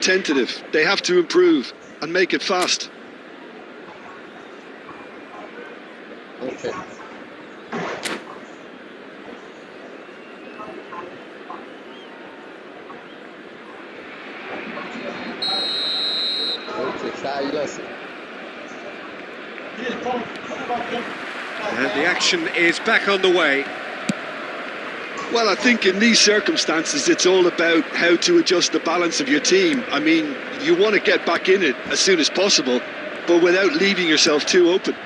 tentative. They have to improve and make it fast. Okay. And the action is back on the way. Well, I think in these circumstances, it's all about how to adjust the balance of your team. I mean, you want to get back in it as soon as possible, but without leaving yourself too open.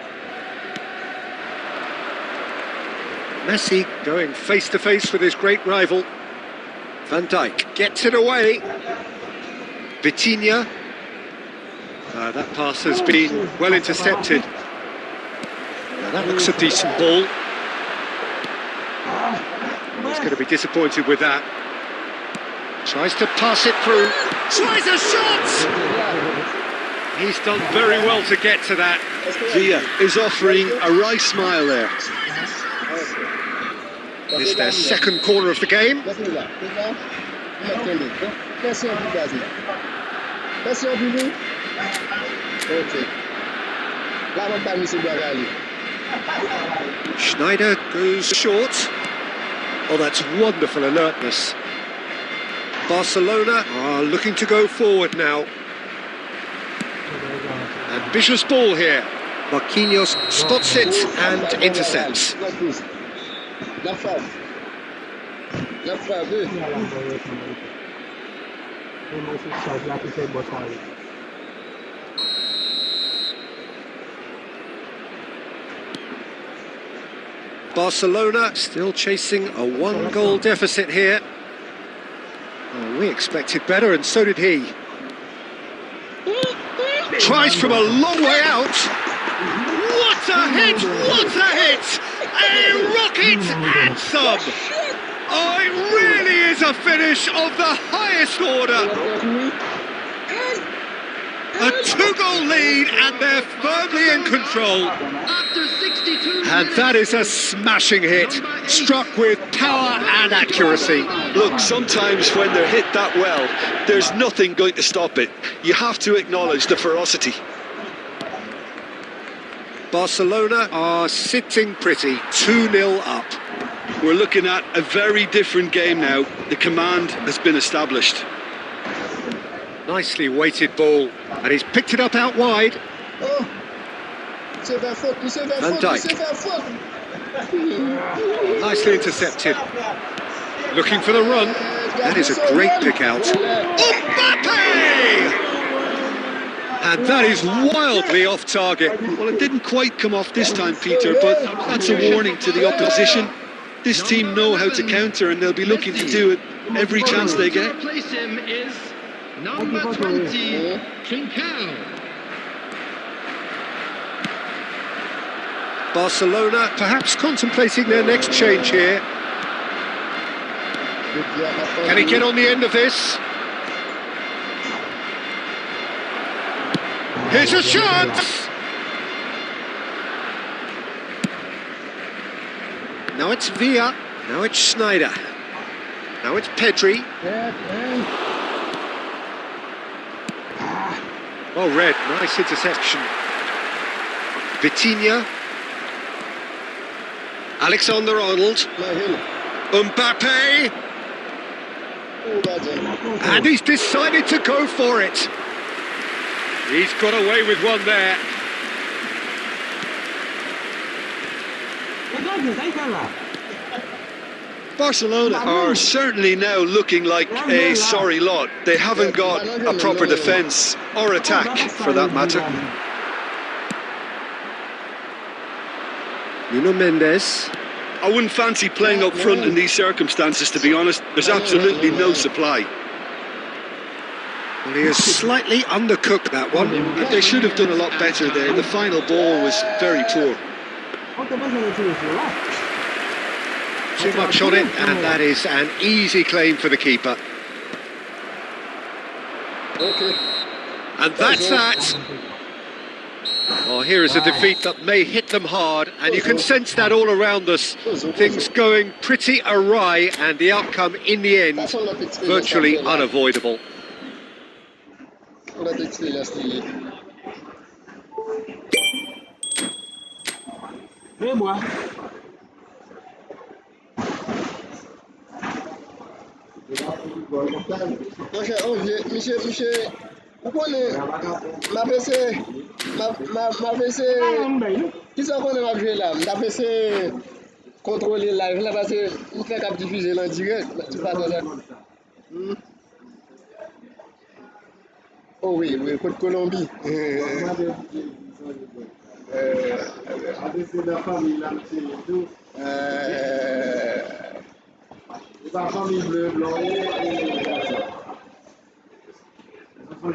Messi going face-to-face with his great rival. Van Dijk gets it away. Vitinha. That pass has been well intercepted. Now that looks a decent ball. He's going to be disappointed with that. Tries to pass it through. Tries a shot! He's done very well to get to that. Villa is offering a right smile there. This is their second corner of the game. Schneider goes short. Oh, that's wonderful alertness. Barcelona are looking to go forward now. Ambitious ball here. Marquinhos spots it and intercepts. Barcelona still chasing a one-goal deficit here. Oh, we expected better, and so did he. Tries from a long way out. What a hit! What a hit! A rocket and some! Oh, it really is a finish of the highest order. A two-goal lead, and they're firmly in control. And that is a smashing hit, struck with power and accuracy. Look, sometimes when they're hit that well, there's nothing going to stop it. You have to acknowledge the ferocity. Barcelona are sitting pretty, 2-0 up. We're looking at a very different game now. The command has been established. Nicely weighted ball, and he's picked it up out wide. Van Dijk. Nicely intercepted. Looking for the run. That is a great pick out. Mbappe! And that is wildly off target. Well, it didn't quite come off this time, Peter, but that's a warning to the opposition. This team know how to counter, and they'll be looking to do it every chance they get. Replace him is number 20, Trincao. Barcelona perhaps contemplating their next change here. Can he get on the end of this? Here's a chance! Now it's Villa, now it's Schneider, now it's Pedri. Well read, nice interception. Vitinha. Alexander-Arnold. Mbappe. And he's decided to go for it. He's got away with one there. Barcelona are certainly now looking like a sorry lot. They haven't got a proper defence or attack, for that matter. Nuno Mendes. I wouldn't fancy playing up front in these circumstances, to be honest. There's absolutely no supply. Well, he has slightly undercooked that one. But they should have done a lot better there. The final ball was very poor. Too much on it, and that is an easy claim for the keeper. And that's that. Oh, here is a defeat that may hit them hard, and you can sense that all around us. Things going pretty awry, and the outcome in the end virtually unavoidable. Notre expérience liée. Et moi. Monsieur, vous connaissez ma PC, qui sont qu'on a joué là? Ma PC contrôler live là parce que il fait qu'à diffuser en direct. Tu passes ça? Oh oui, oui, Côte Colombie. Avec la famille, là, c'est tout. La famille bleu, blanc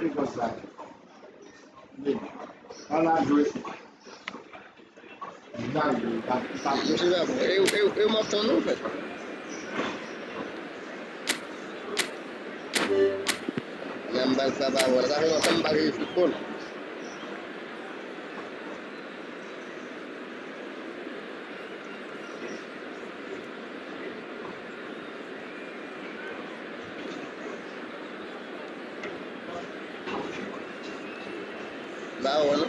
et comme ça. Voilà, jouer. Eu m'entends non en fait. Même balle ça va, voilà, ça va comme barrer football. Bah voilà.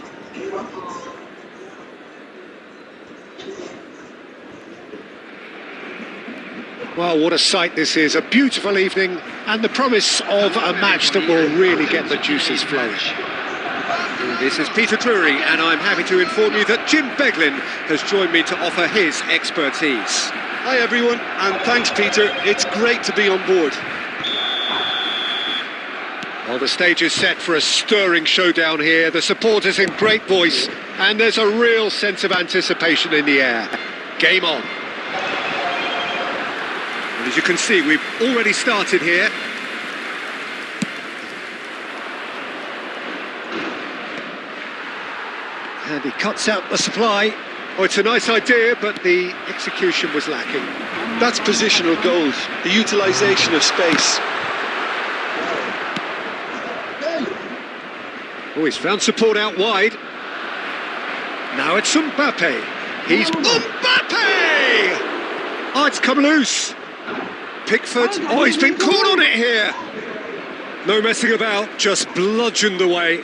Well, what a sight this is. A beautiful evening and the promise of a match that will really get the juices flowing. This is Peter Drury, and I'm happy to inform you that Jim Beglin has joined me to offer his expertise. Hi everyone, and thanks Peter. It's great to be on board. Well, the stage is set for a stirring showdown here. The supporters in great voice, and there's a real sense of anticipation in the air. Game on. And as you can see, we've already started here. And he cuts out the supply. Oh, it's a nice idea, but the execution was lacking. That's positional goals, the utilisation of space. Oh, he's found support out wide. Now it's Mbappe. He's Mbappe! Oh, it's come loose. Pickford. Oh, he's been caught on it here. No messing about, just bludgeoned away.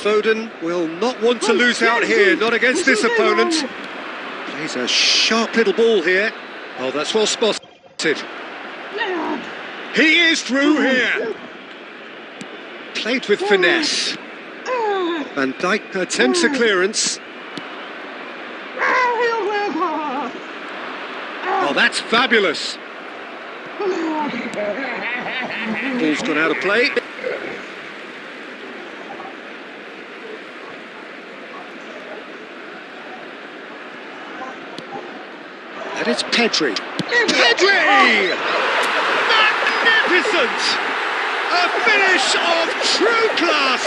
Foden will not want to lose out here, not against this opponent. Plays a sharp little ball here. Oh, that's well spotted. He is through here. Played with finesse. Van Dijk attempts a clearance. Oh, that's fabulous. Ball's gone out of play. And it's Pedri. Pedri! Magnificent! A finish of true class!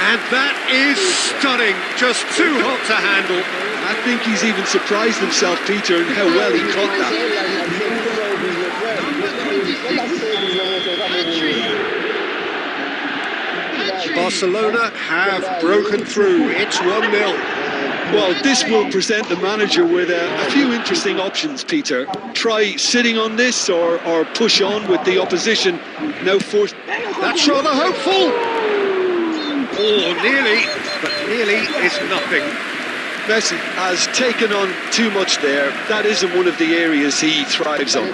And that is stunning, just too hot to handle. I think he's even surprised himself, Peter, in how well he caught that. Barcelona have broken through. It's 1-0. Well, this will present the manager with a few interesting options, Peter. Try sitting on this or push on with the opposition. Now force. That's rather hopeful. Oh, nearly, but nearly is nothing. Messi has taken on too much there. That isn't one of the areas he thrives on.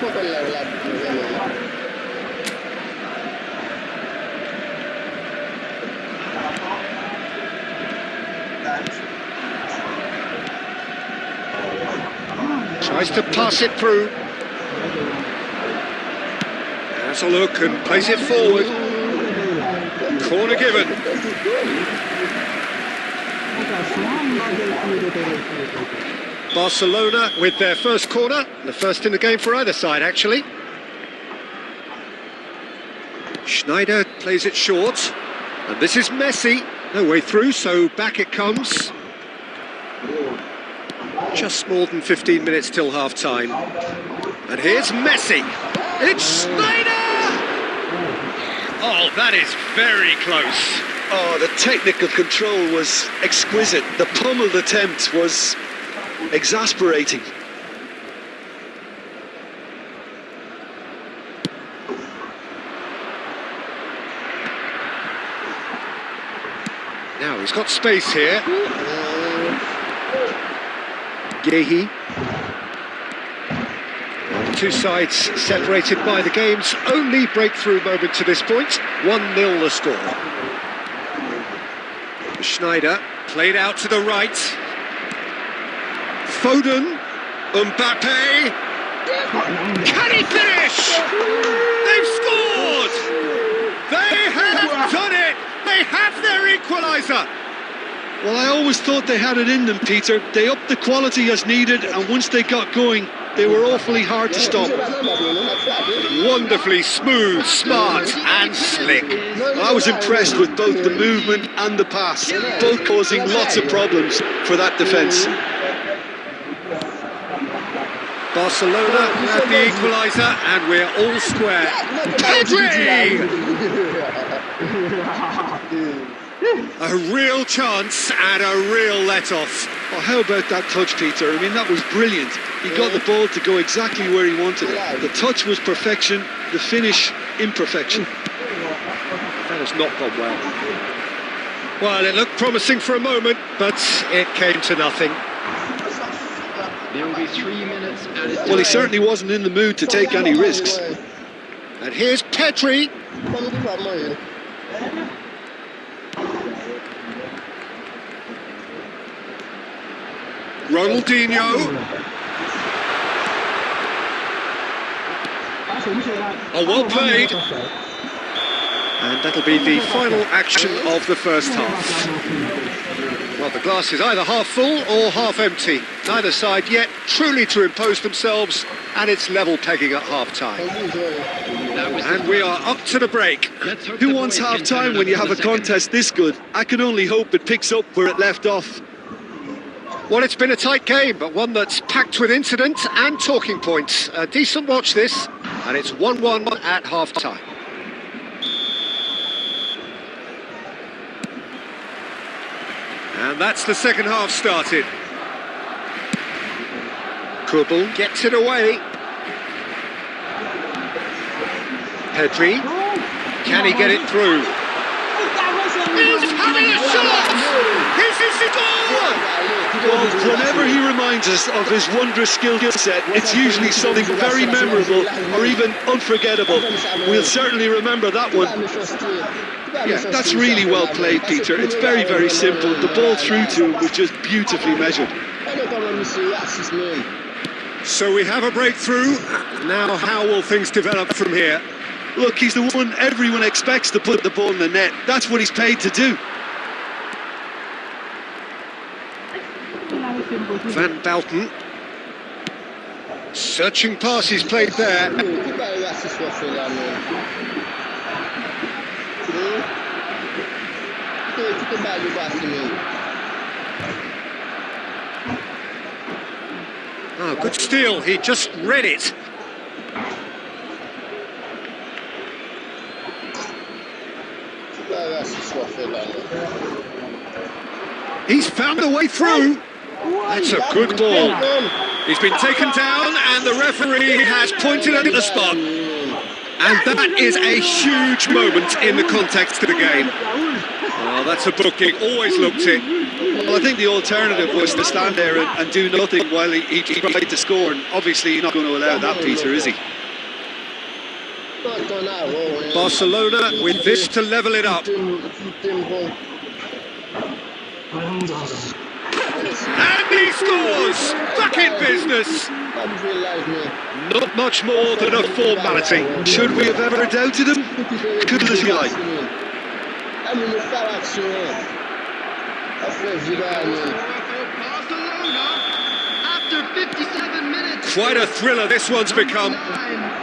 Tries to pass it through. Has a look and plays it forward. Corner given. Barcelona with their first corner, the first in the game for either side actually. Schneider plays it short, and this is Messi. No way through, so back it comes. Just more than 15 minutes till half-time. And here's Messi. It's Schneider! Oh, that is very close. Oh, the technical control was exquisite. The pummeled attempt was exasperating. Now he's got space here. Gehi. The two sides separated by the game's only breakthrough moment to this point. 1-0 the score. Schneider played out to the right. Foden. Mbappe. Can he finish? They've scored! They have done it! They have their equaliser! Well, I always thought they had it in them, Peter. They upped the quality as needed, and once they got going, they were awfully hard to stop. Wonderfully smooth, smart and slick. I was impressed with both the movement and the pass, both causing lots of problems for that defence. Barcelona have the equaliser and we're all square. Pedri! A real chance and a real let-off. Oh, how about that touch, Peter? I mean, that was brilliant. He got the ball to go exactly where he wanted it. The touch was perfection, the finish, imperfection. That has not gone well. Well, it looked promising for a moment, but it came to nothing. There will be 3 minutes added time. Well, he certainly wasn't in the mood to take any risks. And here's Pedri. Ronaldinho. Oh, well played. And that'll be the final action of the first half. Well, the glass is either half full or half empty. Neither side yet truly to impose themselves, and it's level pegging at half-time. And we are up to the break. Who wants half-time when you have a contest this good? I can only hope it picks up where it left off. Well, it's been a tight game, but one that's packed with incident and talking points. A decent watch this, and it's 1-1 at half-time. And that's the second half started. Kubel gets it away. Pedri, can he get it through? He's having a shot! He's scored! Well, whenever he reminds us of his wondrous skill set, it's usually something very memorable or even unforgettable. We'll certainly remember that one. Yeah, that's really well played, Peter. It's very, very simple. The ball through to him was just beautifully measured. So we have a breakthrough. Now how will things develop from here? Look, he's the one everyone expects to put the ball in the net. That's what he's paid to do. Van Bouten. Searching pass he's played there. Oh, good steal. He just read it. He's found a way through. That's a good ball. He's been taken down and the referee has pointed at the spot. And that is a huge moment in the context of the game. Oh, that's a booking. Always looked it. Well, I think the alternative was to stand there and do nothing while he tried to score. And obviously, you're not going to allow that, Peter, is he? Barcelona with this to level it up. And he scores! Back in business! Not much more than a formality. Should we have ever doubted him? Good as you like. After 57 minutes. Quite a thriller this one's become.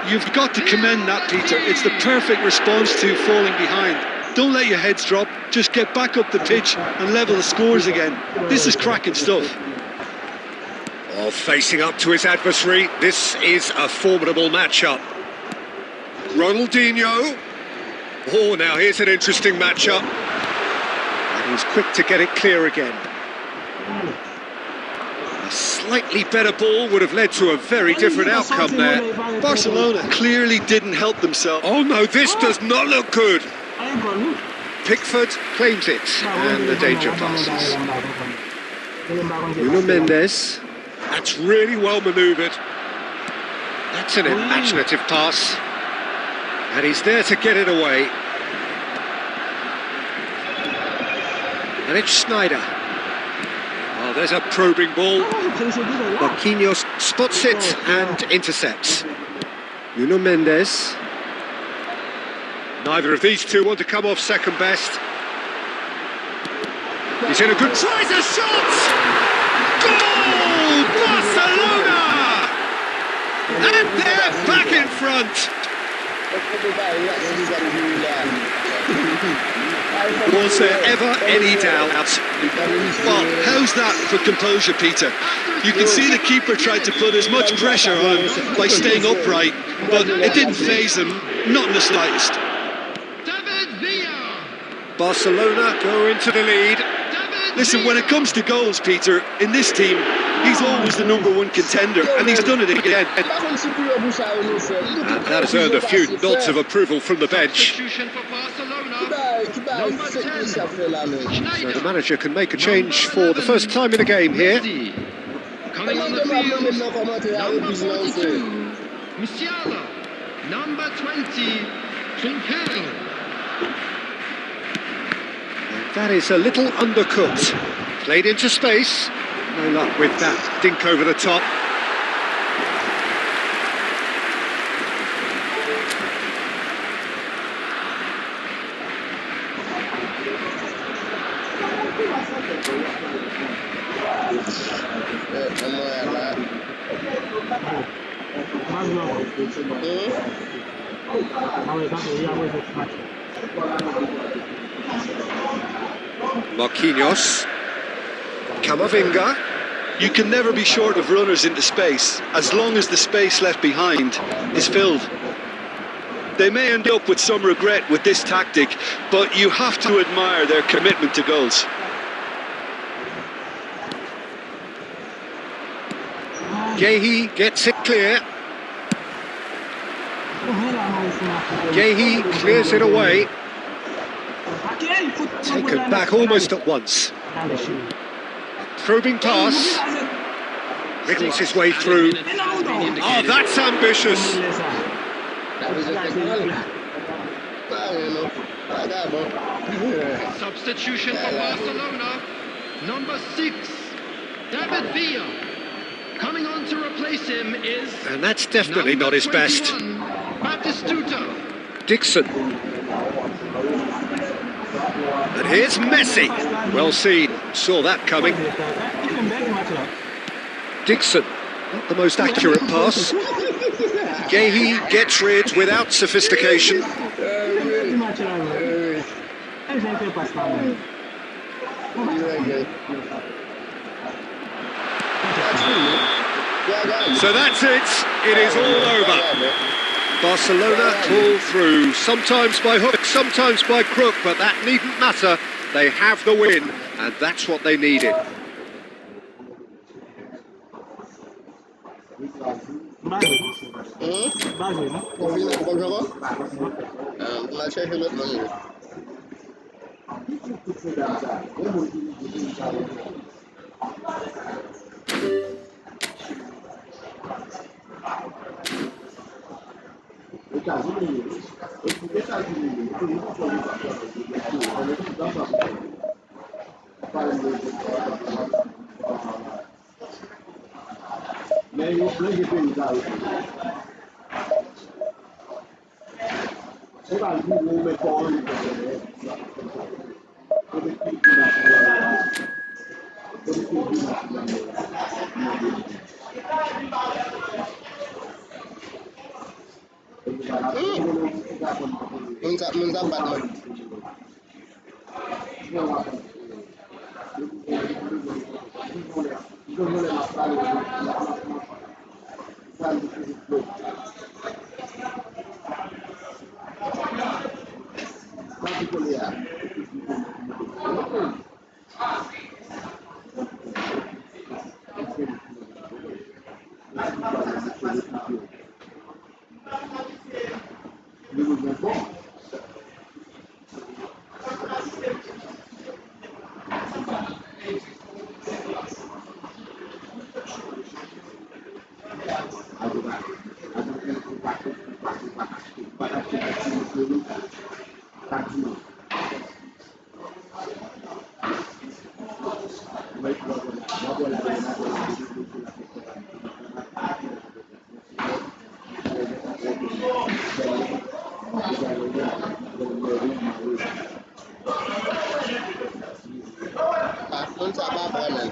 You've got to commend that, Peter. It's the perfect response to falling behind. Don't let your heads drop. Just get back up the pitch and level the scores again. This is cracking stuff. Oh, facing up to his adversary, this is a formidable matchup. Ronaldinho. Oh, now here's an interesting matchup. And he's quick to get it clear again. A slightly better ball would have led to a very different outcome there. Barcelona clearly didn't help themselves. Oh no, this does not look good. Pickford claims it, and the danger passes. Nuno Mendes. That's really well manoeuvred. That's an imaginative pass. And he's there to get it away. And it's Schneider. Oh, there's a probing ball. Marquinhos spots it and intercepts. Nuno Mendes. Neither of these two want to come off second best. He's in a good... Tries a shot! Goal! Barcelona! And they're back in front! Was there ever any doubt? Well, how's that for composure, Peter? You can see the keeper tried to put as much pressure on by staying upright, but it didn't faze him, not in the slightest. Barcelona go into the lead. Listen, when it comes to goals, Peter, in this team, he's always the #1 contender, and he's done it again. And that has earned a few nods of approval from the bench. Substitution for Barcelona. So the manager can make a change for the first time in the game here. Coming on the field, number 42, Musiala. Number 20, Trincao. That is a little undercooked. Played into space. No luck with that dink over the top. Marquinhos. Camavinga. You can never be short of runners into space, as long as the space left behind is filled. They may end up with some regret with this tactic, but you have to admire their commitment to goals. Guehi gets it clear. Guehi clears it away. Taken back almost at once. Probing pass. Wriggles his way through. Oh, that's ambitious. Substitution for Barcelona. Number 6, David Villa. Coming on to replace him is... And that's definitely not his best. Batistuta. Dixon. And here's Messi. Well seen. Saw that coming. Dixon. Not the most accurate pass. Guehi gets rid without sophistication. So that's it. It is all over. Barcelona pull through, sometimes by hook, sometimes by crook, but that needn't matter. They have the win, and that's what they needed. Pun sama benar.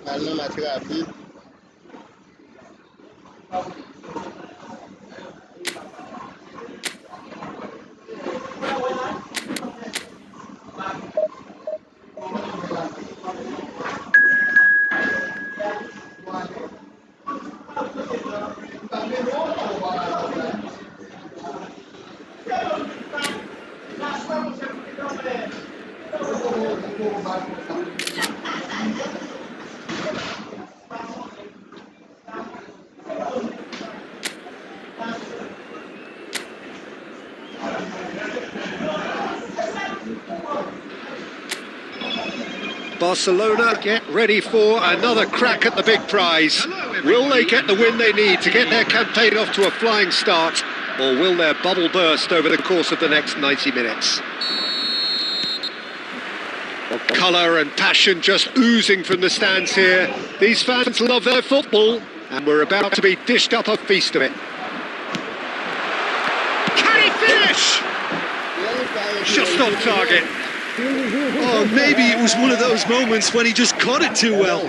Karena masih rapi. Barcelona get ready for another crack at the big prize. Will they get the win they need to get their campaign off to a flying start, or will their bubble burst over the course of the next 90 minutes? Colour and passion just oozing from the stands here. These fans love their football, and we're about to be dished up a feast of it. Can he finish? Just on target. Oh, maybe it was one of those moments when he just caught it too well.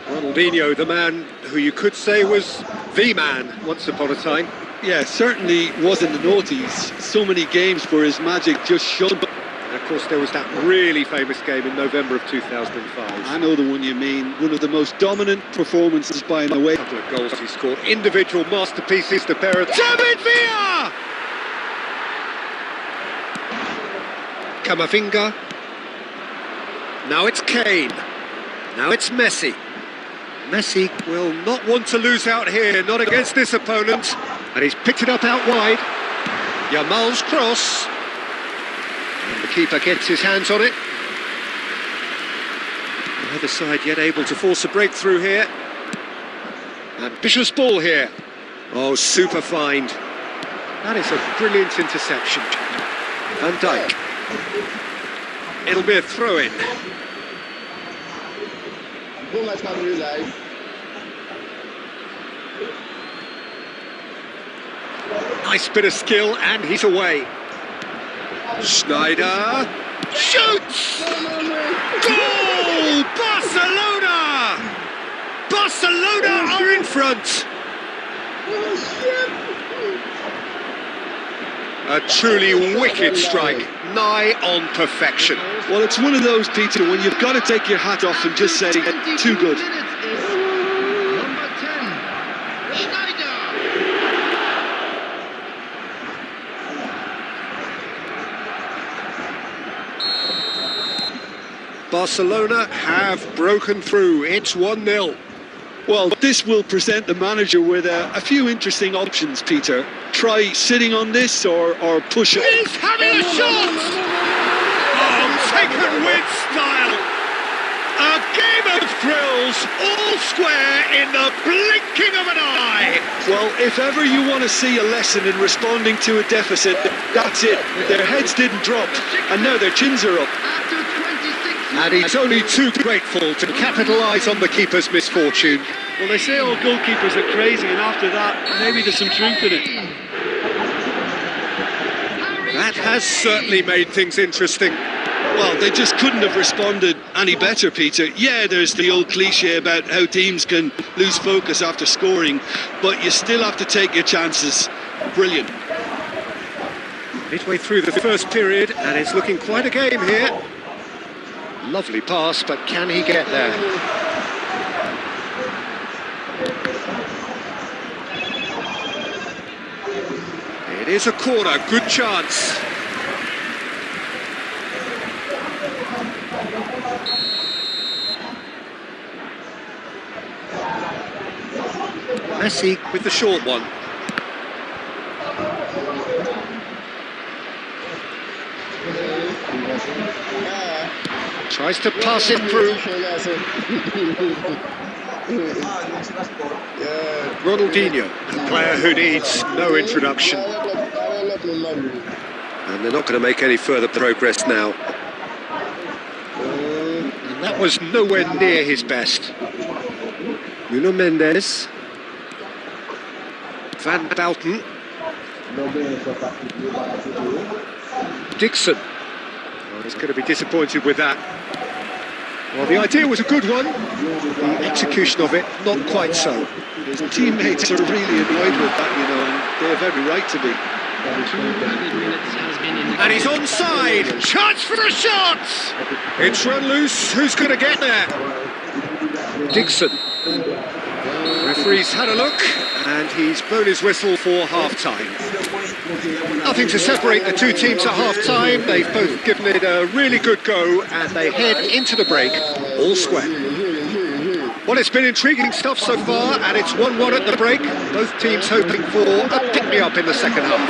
Ronaldinho, the man who you could say was the man once upon a time. Yeah, certainly wasn't the noughties. So many games where his magic just shone. And of course there was that really famous game in November of 2005. I know the one you mean. One of the most dominant performances by an away. A couple of goals he scored. Individual masterpieces to pair of David Villa! Camavinga. Now it's Kane. Now it's Messi. Messi will not want to lose out here, not against this opponent. And he's picked it up out wide. Yamal's cross. And the keeper gets his hands on it. Neither side yet able to force a breakthrough here. Ambitious ball here. Oh, super find. That is a brilliant interception. Van Dijk. It'll be a throw-in. Nice bit of skill, and he's away. Schneider shoots! Goal! Barcelona! Barcelona are in front! A truly wicked strike, nigh on perfection. Well, it's one of those, Peter, when you've got to take your hat off and just say, too good. Number 10, Schneider. Barcelona have broken through. It's 1-0. Well, this will present the manager with a few interesting options, Peter. Try sitting on this or push it. He's having a shot! taken with style. A game of thrills, all square in the blinking of an eye. Well, if ever you want to see a lesson in responding to a deficit, that's it. Their heads didn't drop, and now their chins are up. After 26 And he's only too grateful to capitalise on the keeper's misfortune. Well, they say all goalkeepers are crazy, and after that, maybe there's some truth in it. That has certainly made things interesting. Well, they just couldn't have responded any better, Peter. Yeah, there's the old cliche about how teams can lose focus after scoring, but you still have to take your chances. Brilliant. Midway through the first period, and it's looking quite a game here. Lovely pass, but can he get there? It is a corner, good chance. Messi with the short one. Tries to pass it through. Ronaldinho, a player who needs no introduction. And they're not going to make any further progress now. And that was nowhere near his best. Nuno Mendes. Van Bouten. Dixon. Oh, he's going to be disappointed with that. Well, the idea was a good one. The execution of it, not quite so. His teammates are really annoyed with that, you know, and they have every right to be. 2 added minutes has been in the... And he's onside. Chance for a shot. It's run loose. Who's going to get there? Dixon. Referee's had a look, and he's blown his whistle for half-time. Nothing to separate the two teams at half-time. They've both given it a really good go, and they head into the break all square. Well, it's been intriguing stuff so far, and it's 1-1 at the break. Both teams hoping for a pick-me-up in the second half.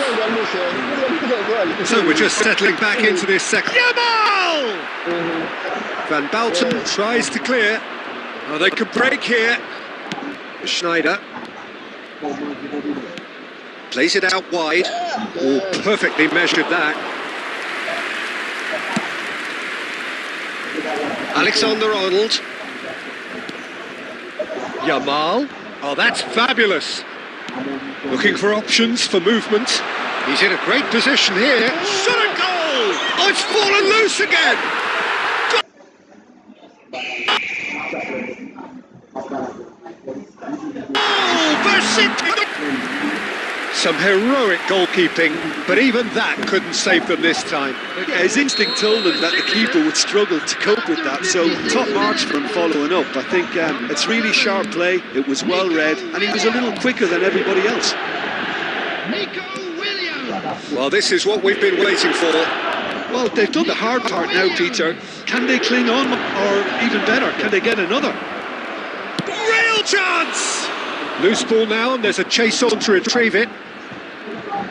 So we're just settling back into this second. Jamal! Van Bouten tries to clear. Oh, they could break here. Schneider plays it out wide. Oh, perfectly measured that. Alexander-Arnold. Jamal. Oh, that's fabulous. Looking for options for movement. He's in a great position here. Shot and goal! Oh, it's fallen loose again! Some heroic goalkeeping, but even that couldn't save them this time. Yeah, his instinct told him that the keeper would struggle to cope with that, so top marks for him following up. I think it's really sharp play, it was well read, and he was a little quicker than everybody else. Nico Williams! Well, this is what we've been waiting for. Well, they've done the hard part now, Peter. Can they cling on, or even better, can they get another? Real chance! Loose ball now, and there's a chase on to retrieve it.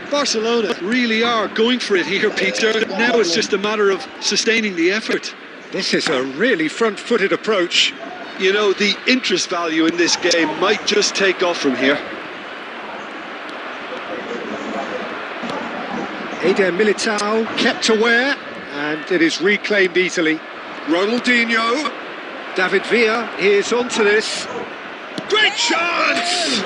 Barcelona really are going for it here, Peter. Now it's just a matter of sustaining the effort. This is a really front-footed approach. You know, the interest value in this game might just take off from here. Eder Militao kept aware, and it is reclaimed easily. Ronaldinho. David Villa is onto this. Great chance!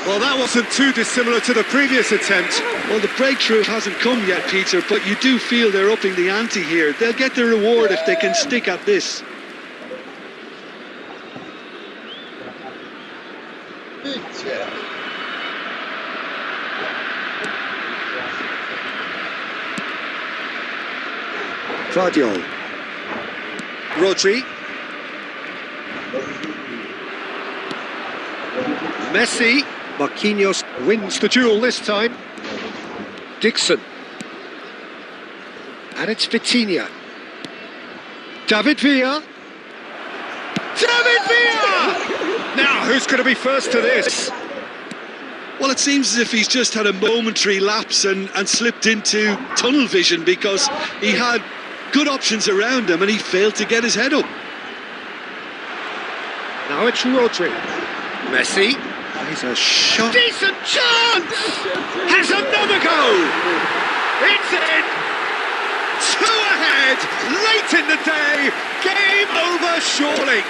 Well, that wasn't too dissimilar to the previous attempt. Well, the breakthrough hasn't come yet, Peter, but you do feel they're upping the ante here. They'll get their reward if they can stick at this. Vardiol. Rodri. Messi. Marquinhos wins the duel this time. Dixon. And it's Vitinha. David Villa. David Villa! Now, who's going to be first to this? Well, it seems as if he's just had a momentary lapse and slipped into tunnel vision, because he had Good options around him, and he failed to get his head up. Now it's Rodri. Messi. He's a shot. Decent chance! Has another go! It's in! 2 ahead! Late in the day! Game over surely!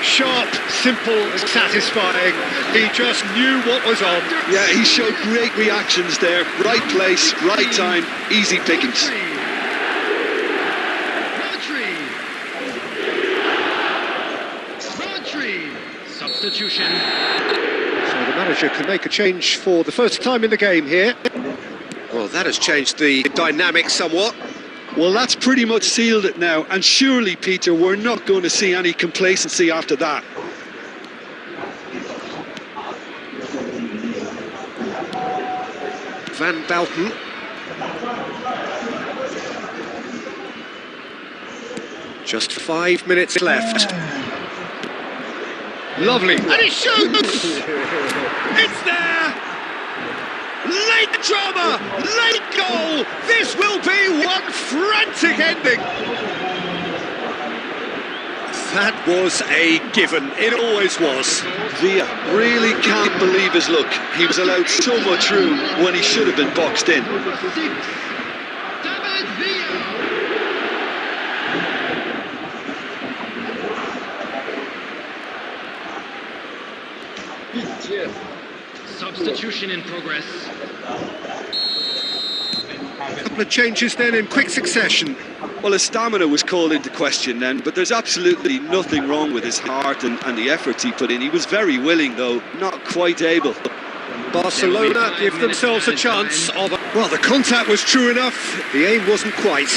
Sharp, simple, satisfying. He just knew what was on. Yeah, he showed great reactions there. Right place, right time, easy pickings. Substitution. So the manager can make a change for the first time in the game here. Well, that has changed the dynamic somewhat. Well, that's pretty much sealed it now. And surely, Peter, we're not going to see any complacency after that. Van Belten. Just 5 minutes left. Lovely. And he shoots! It's there! Late drama! Late goal! This will be one frantic ending! That was a given. It always was. Villa really can't believe his luck. He was allowed so much room when he should have been boxed in. Number 6, David Villa. Substitution in progress. A couple of changes then in quick succession. Well, his stamina was called into question then, but there's absolutely nothing wrong with his heart and the efforts he put in. He was very willing, though, not quite able. Barcelona give themselves a chance of... Well, the contact was true enough. The aim wasn't quite.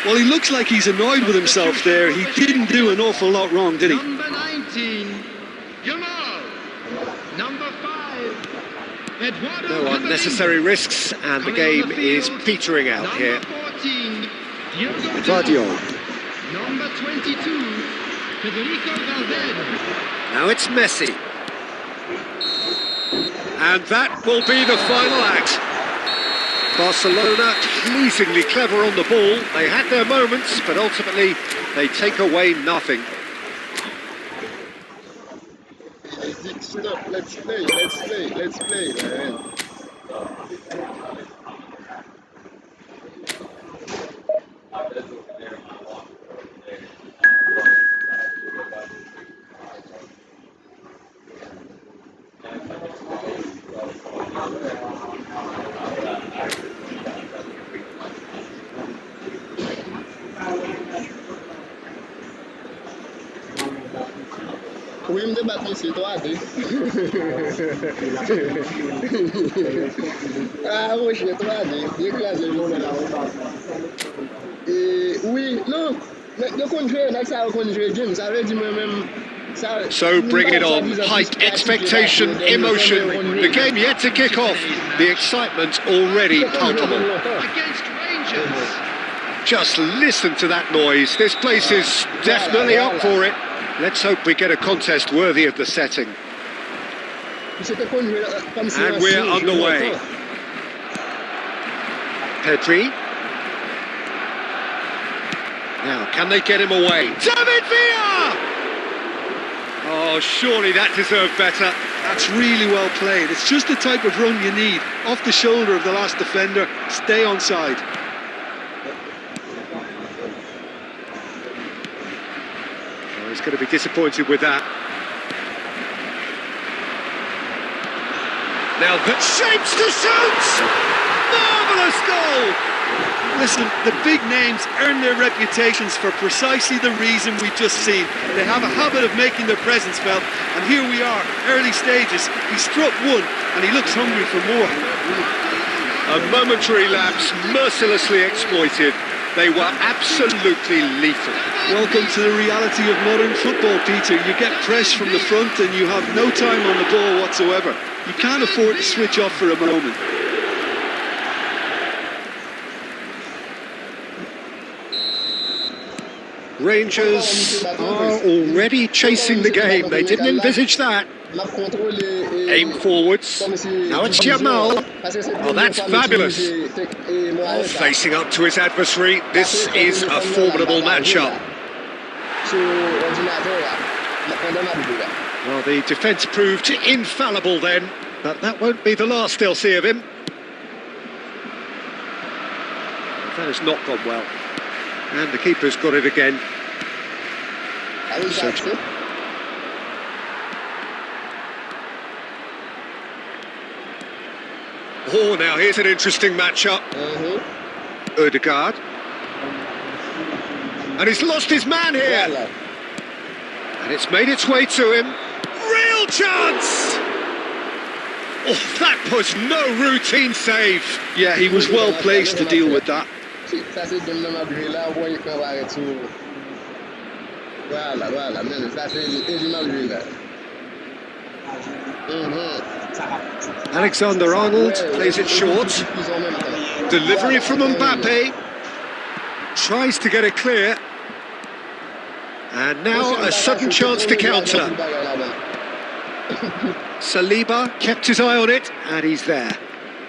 Well, he looks like he's annoyed with himself there. He didn't do an awful lot wrong, did he? Number 19, Jamal. Number 5, Eduardo. No unnecessary risks, and the game is petering out here. Number 14, Diogo Vadio. Number 22, Federico Valverde. Now it's Messi. And that will be the final act. Barcelona pleasingly clever on the ball. They had their moments, but ultimately they take away nothing. Stop, let's play, man. Oui, me débattre ici, toi, Ah, oui, je toi, écrasé le monde là. Et oui, non, le contrôle, ça va contrôler game, ça veut dire moi-même. So bring it on. Height, expectation, emotion. The game yet to kick off. The excitement already palpable. Against Rangers. Just listen to that noise. This place is definitely up for it. Let's hope we get a contest worthy of the setting. And we're underway. Pedri. Now, can they get him away? David Villa! Oh, surely that deserved better. That's really well played. It's just the type of run you need. Off the shoulder of the last defender. Stay onside. Oh, he's going to be disappointed with that. Now that shapes to shoot! Marvellous goal! Listen, the big names earn their reputations for precisely the reason we've just seen. They have a habit of making their presence felt, and here we are, early stages. He struck one, and he looks hungry for more. A momentary lapse, mercilessly exploited. They were absolutely lethal. Welcome to the reality of modern football, Peter. You get press from the front, and you have no time on the ball whatsoever. You can't afford to switch off for a moment. Rangers are already chasing the game. They didn't envisage that. L'a contrôlé Aim forwards. Now it's Jamal. Oh, that's fabulous. Oh, facing up to his adversary. This is a formidable matchup. Well, the defence proved infallible then, but that won't be the last they'll see of him. That has not gone well. And the keeper's got it again. So, oh, now here's an interesting matchup. Ødegaard. And he's lost his man here. And it's made its way to him. Real chance! Oh, that was no routine save. Yeah, he was well placed to deal with that. Alexander-Arnold plays it short. Delivery from Mbappe. Tries to get it clear. And now a sudden chance to counter. Saliba kept his eye on it, and he's there.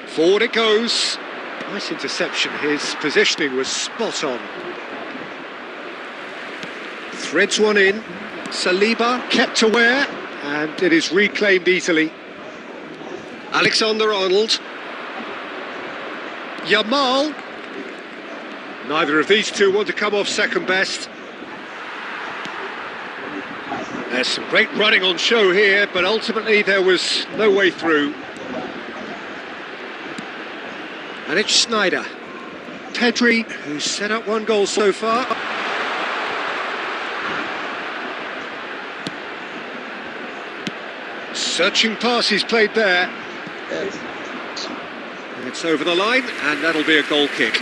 Forward it goes. Nice interception. His positioning was spot on. Threads one in. Saliba kept aware, and it is reclaimed easily. Alexander-Arnold. Jamal. Neither of these two want to come off second best. There's some great running on show here, but ultimately there was no way through. And it's Schneider. Pedri, who's set up one goal so far. Searching pass he's played there. It's over the line, and that'll be a goal kick.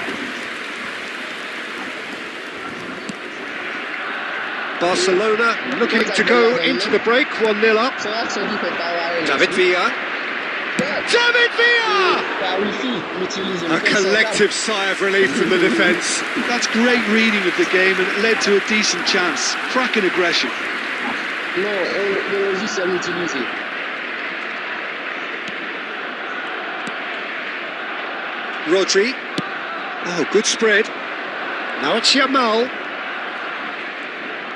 Barcelona looking to go into the break, 1-0 up. David Villa. David Villa! A collective sigh of relief from the defence. That's great reading of the game, and it led to a decent chance. Cracking aggression. Rodri. Oh, good spread. Now it's Jamal.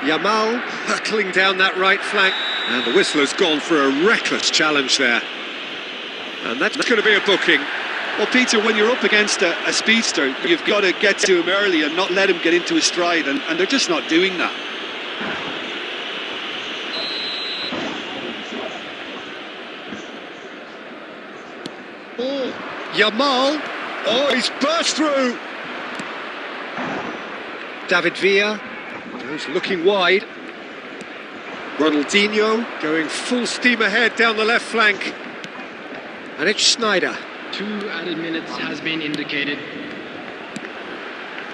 Jamal hurtling down that right flank, and the whistler's gone for a reckless challenge there. And that's going to be a booking. Well, Peter, when you're up against a speedster, you've got to get to him early and not let him get into his stride, and they're just not doing that. Jamal. Oh, he's burst through. David Villa. He's looking wide. Ronaldinho going full steam ahead down the left flank. And it's Schneider. 2 added minutes has been indicated.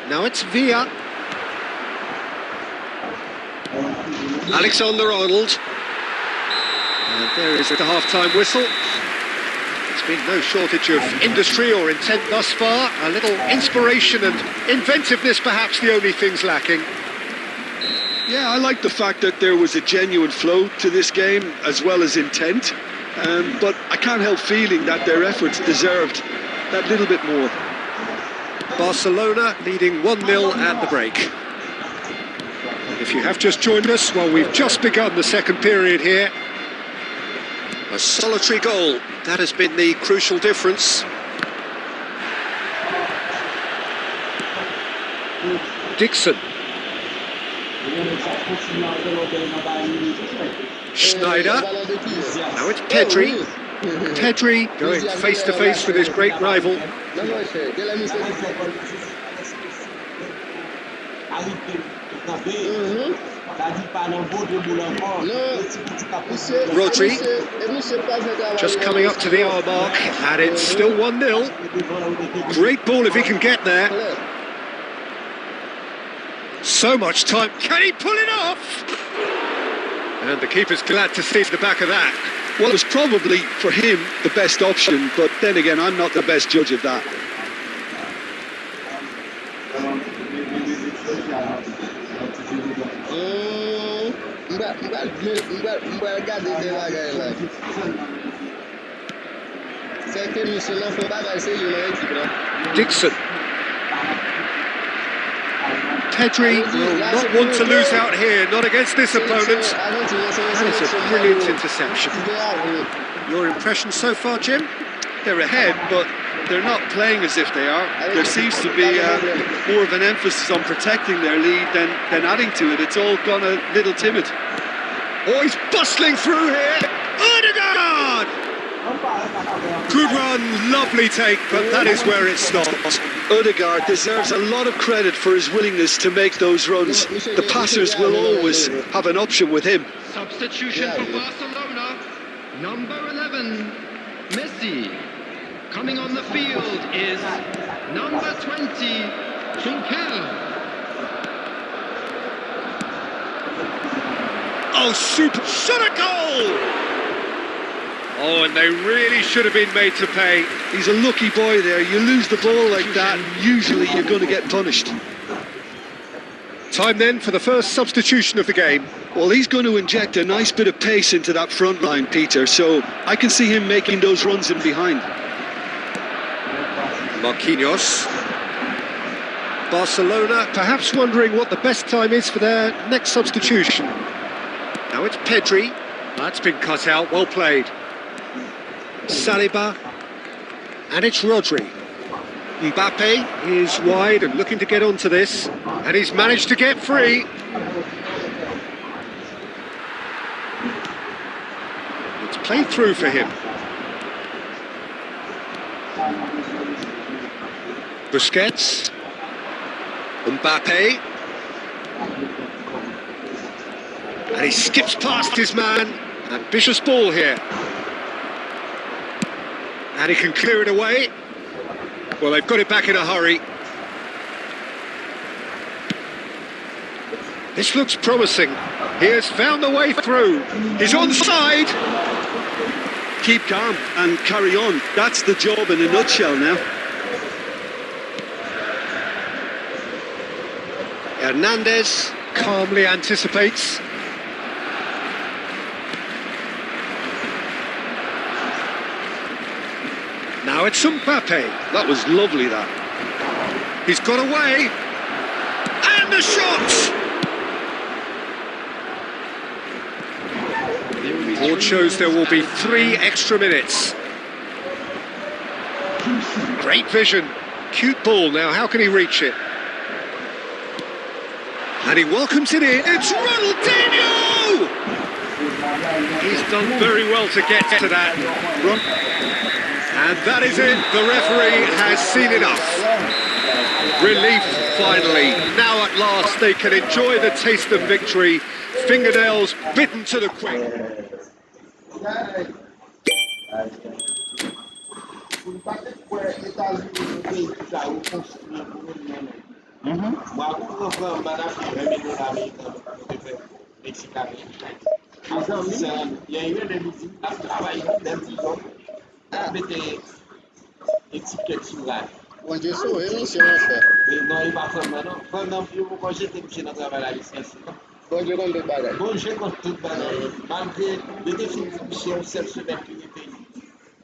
Now it's Villa. Alexander-Arnold. And there is the half-time whistle. There's been no shortage of industry or intent thus far. A little inspiration and inventiveness, perhaps the only things lacking. Yeah, I like the fact that there was a genuine flow to this game, as well as intent. But I can't help feeling that their efforts deserved that little bit more. Barcelona leading 1-0 at the break. And if you have just joined us, well, we've just begun the second period here. A solitary goal, that has been the crucial difference. Dixon. Schneider. Now it's Pedri. Pedri going face to face with his great rival. Rodri just coming up to the hour mark, and it's still 1-0. Great ball if he can get there. So much time. Can he pull it off? And the keeper's glad to see the back of that. Well, it was probably, for him, the best option, but then again, I'm not the best judge of that. C'est que Michel n'a fait pas passer United, là. Dixon. Pedri will not want to lose out here, not against this opponent. That is a brilliant interception. Your impression so far, Jim? They're ahead, but they're not playing as if they are. There seems to be more of an emphasis on protecting their lead than adding to it. It's all gone a little timid. Oh, he's bustling through here. Odegaard! Good run, lovely take, but that is where it stops. Odegaard deserves a lot of credit for his willingness to make those runs. The passers will always have an option with him. Substitution for Barcelona. Number 11, Messi. Coming on the field is number 20, Trinkel. Oh, super shot a goal! Oh, and they really should have been made to pay. He's a lucky boy there. You lose the ball like that, usually you're going to get punished. Time then for the first substitution of the game. Well, he's going to inject a nice bit of pace into that front line, Peter, so I can see him making those runs in behind. Marquinhos. Barcelona perhaps wondering what the best time is for their next substitution. Now it's Pedri. That's been cut out, well played. Saliba. And it's Rodri. Mbappe is wide and looking to get onto this. And he's managed to get free. It's played through for him. Busquets. Mbappe. And he skips past his man. Ambitious ball here. And he can clear it away. Well, they've got it back in a hurry. This looks promising. He has found the way through. He's onside. Keep calm and carry on. That's the job in a nutshell now. Hernandez calmly anticipates. Now it's Mbappe. That was lovely, that. He's got away. And the shot! Board shows there will be 3 extra minutes. Great vision. Cute ball. Now, how can he reach it? And he welcomes it in. It's Ronaldinho! He's done very well to get to that. And that is it. The referee has seen enough. Relief, finally. Now at last they can enjoy the taste of victory. Fingernails bitten to the quick. Bon Dieu, c'est une émission à faire. Non, il va faire maintenant. Pendant que vous congez, t'es dans le travail à la licence. Bon Dieu, comme des bagages. Bon, j'ai contre toute bagaille. Malgré le défi de cette semaine qui était.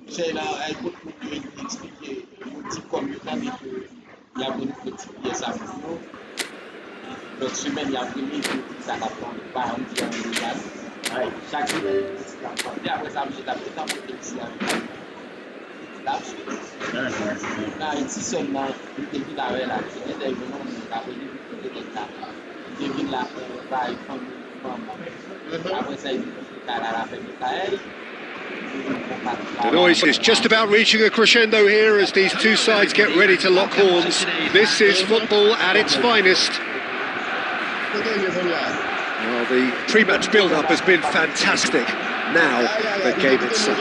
C'est là, il faut nous expliquer un petit comme il y a une petite pièce à vous. L'autre semaine, il y a pris ça va prendre par un petit peu. Chaque semaine, et après ça, j'ai tapé dans mon texte. Là, ici seulement, il devine la là. Il est venu, il a venu, il devine la paille, après ça, il a la famille. The noise is just about reaching a crescendo here as these two sides get ready to lock horns. This is football at its finest. Well, the pre-match build-up has been fantastic. Now, the game itself.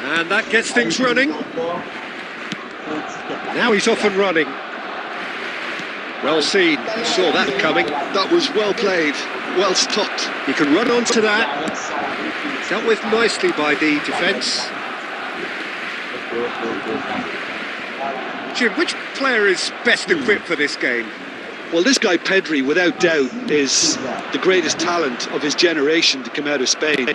And that gets things running. Now he's off and running. Well seen, saw that coming. That was well played, well stopped. He can run onto that. Dealt with nicely by the defence. Jim, which player is best equipped for this game? Well, this guy Pedri, without doubt, is the greatest talent of his generation to come out of Spain.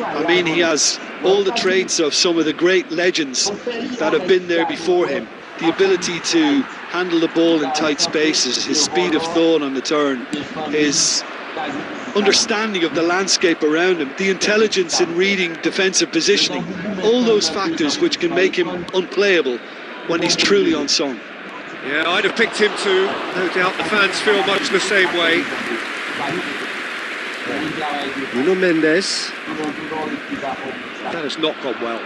I mean, he has all the traits of some of the great legends that have been there before him. The ability to handle the ball in tight spaces, his speed of thought on the turn, his understanding of the landscape around him, the intelligence in reading defensive positioning, all those factors which can make him unplayable when he's truly on song. Yeah, I'd have picked him too. No doubt the fans feel much the same way. Nuno Mendes. That has not gone well.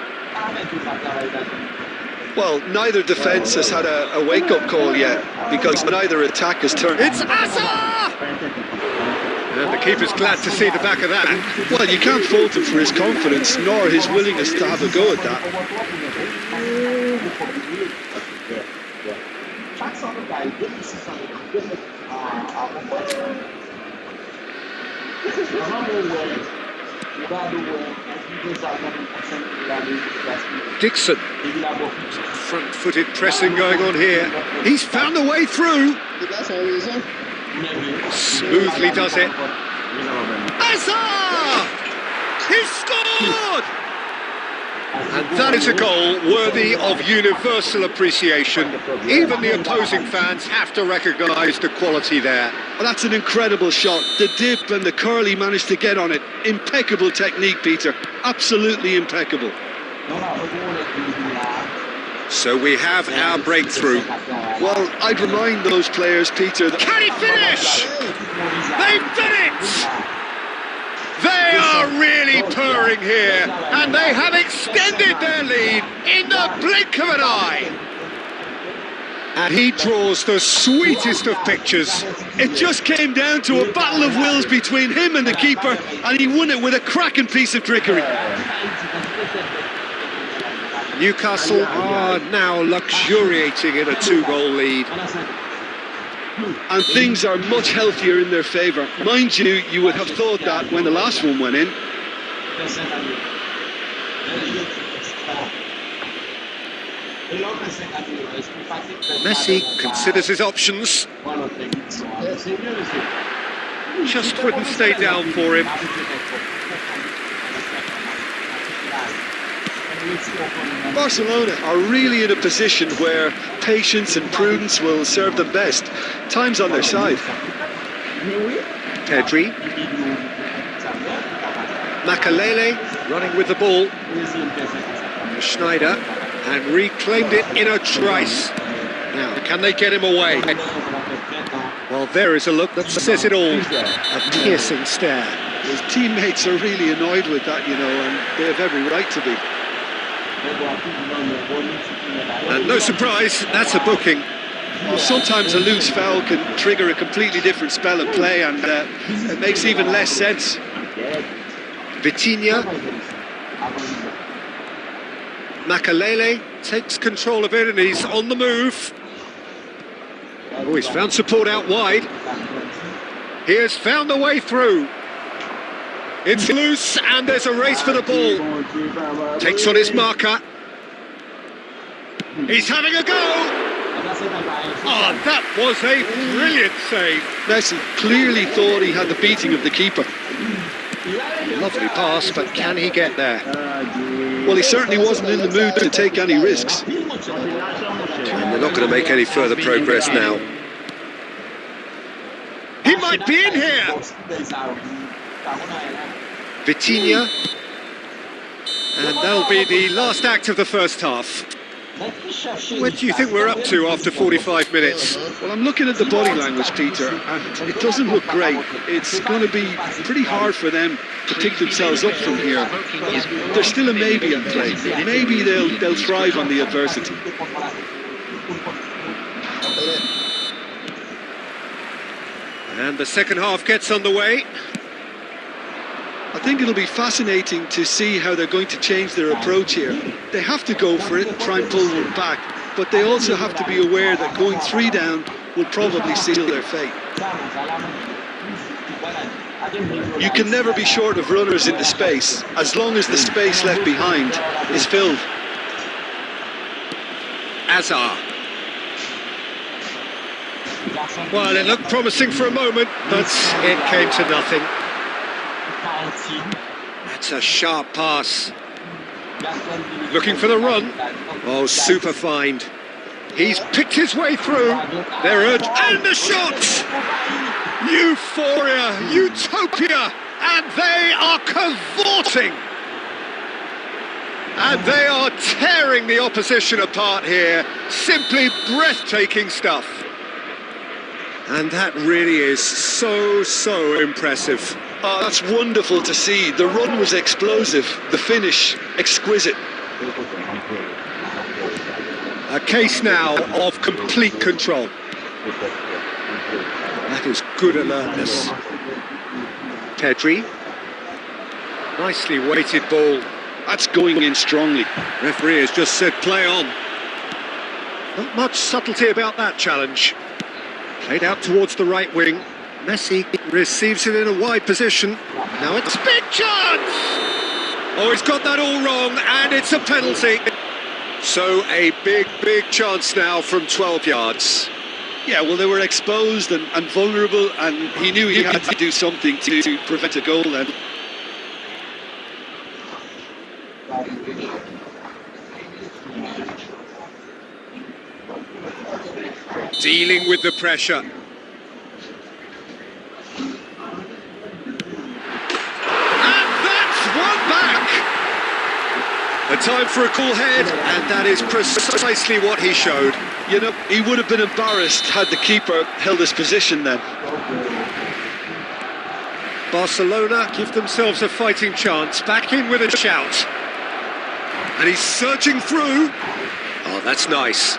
Well, neither defence has had a wake-up call yet, because neither attack has turned. It's Asa! And the keeper's glad to see the back of that. Well, you can't fault him for his confidence, nor his willingness to have a go at that. Dixon. Front-footed pressing going on here. He's found the way through. Smoothly does it. Asa! He scored! And that is a goal worthy of universal appreciation. Even the opposing fans have to recognise the quality there. Well, that's an incredible shot. The dip and the curl he managed to get on it. Impeccable technique, Peter. Absolutely impeccable. So we have our breakthrough. Well, I'd remind those players, Peter, that... Can he finish? They've done it! They are really purring here, and they have extended their lead in the blink of an eye. And he draws the sweetest of pictures. It just came down to a battle of wills between him and the keeper, and he won it with a cracking piece of trickery. Newcastle are now luxuriating in a 2-goal lead. And things are much healthier in their favour. Mind you, you would have thought that when the last one went in. Messi considers his options. Just couldn't stay down for him. Barcelona are really in a position where patience and prudence will serve them best. Time's on their side. Pedri. Makalele running with the ball. Schneider, and reclaimed it in a trice. Now, can they get him away? Well, there is a look that says it all. A piercing stare. His teammates are really annoyed with that, you know, and they have every right to be. And no surprise, that's a booking. Well, sometimes a loose foul can trigger a completely different spell of play, and it makes even less sense. Vitinha. Makalele takes control of it, and he's on the move. Oh, he's found support out wide. He has found the way through. It's loose, and there's a race for the ball. Takes on his marker. He's having a go. Oh, that was a brilliant save. Messi clearly thought he had the beating of the keeper. Lovely pass, but can he get there? Well, he certainly wasn't in the mood to take any risks. And they're not going to make any further progress now. He might be in here. Vitinha. And that'll be the last act of the first half. Where do you think we're up to after 45 minutes? Well, I'm looking at the body language, Peter, and it doesn't look great. It's going to be pretty hard for them to pick themselves up from here. There's still a maybe in play. Maybe they'll thrive on the adversity. And the second half gets underway. I think it'll be fascinating to see how they're going to change their approach here. They have to go for it and try and pull one back, but they also have to be aware that going 3 down will probably seal their fate. You can never be short of runners into space, as long as the space left behind is filled. Azar. Well, it looked promising for a moment, but it came to nothing. That's a sharp pass. Looking for the run. Oh, super find. He's picked his way through. They're urged, and the shot! Euphoria, utopia, and they are cavorting. And they are tearing the opposition apart here. Simply breathtaking stuff. And that really is so impressive. Oh, that's wonderful to see. The run was explosive, the finish exquisite. A case now of complete control. That is good alertness. Pedri. Nicely weighted ball. That's going in strongly. Referee has just said play on. Not much subtlety about that challenge. Played out towards the right wing. Messi receives it in a wide position. Now it's big chance! Oh, he's got that all wrong, and it's a penalty. So a big chance now from 12 yards. Yeah, well, they were exposed and vulnerable, and he knew he had to do something to prevent a goal then. Dealing with the pressure. A time for a cool head, and that is precisely what he showed. You know, he would have been embarrassed had the keeper held his position then. Barcelona give themselves a fighting chance, back in with a shout. And he's surging through. Oh, that's nice.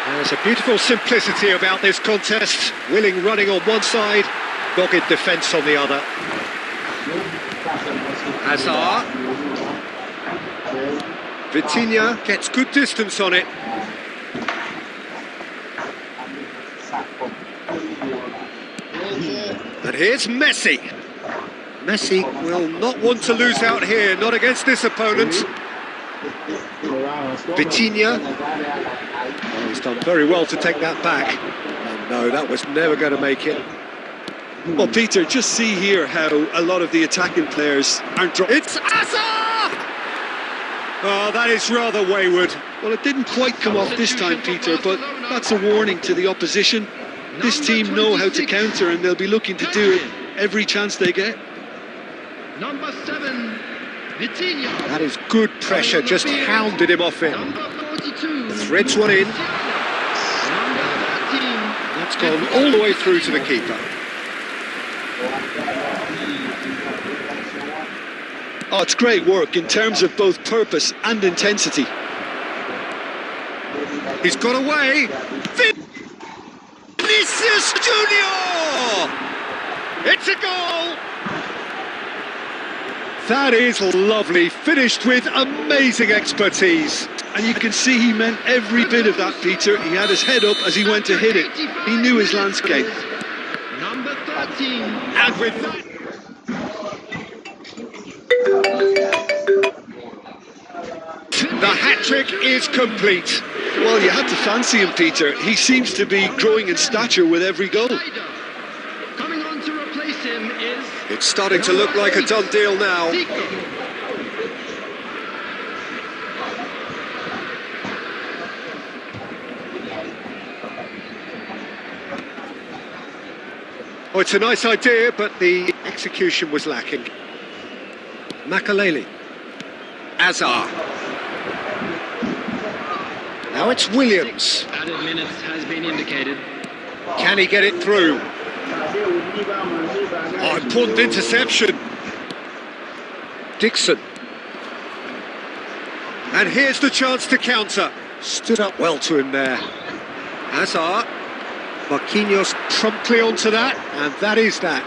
There's a beautiful simplicity about this contest. Willing running on one side, dogged defence on the other. Hazard. Vitinha gets good distance on it. And here's Messi. Messi will not want to lose out here, not against this opponent. Vitinha. Oh, he's done very well to take that back. And no, that was never going to make it. Well, Peter, just see here how a lot of the attacking players aren't... It's Hazard! Oh, that is rather wayward. Well, it didn't quite come off this time, Peter, but that's a warning to the opposition. This team know how to counter, and they'll be looking to do it every chance they get. Number 7, Vitinha. That is good pressure, just hounded him off it. Number 42. Threads one in. Number 13. That's gone all the way through to the keeper. Oh, it's great work in terms of both purpose and intensity. He's got away. Vinicius Junior! It's a goal! That is lovely, finished with amazing expertise. And you can see he meant every bit of that, Peter. He had his head up as he went to hit it. He knew his landscape. Number 13. And with that... The hat-trick is complete. Well, you had to fancy him, Peter. He seems to be growing in stature with every goal. Coming on to replace him is... It's starting to look like a done deal now. Oh, it's a nice idea, but the execution was lacking. Makaleli. Azar. Now it's Williams. Added minutes has been indicated. Can he get it through? Oh, important interception. Dixon. And here's the chance to counter. Stood up well to him there. Hazard. Marquinhos promptly onto that, and that is that.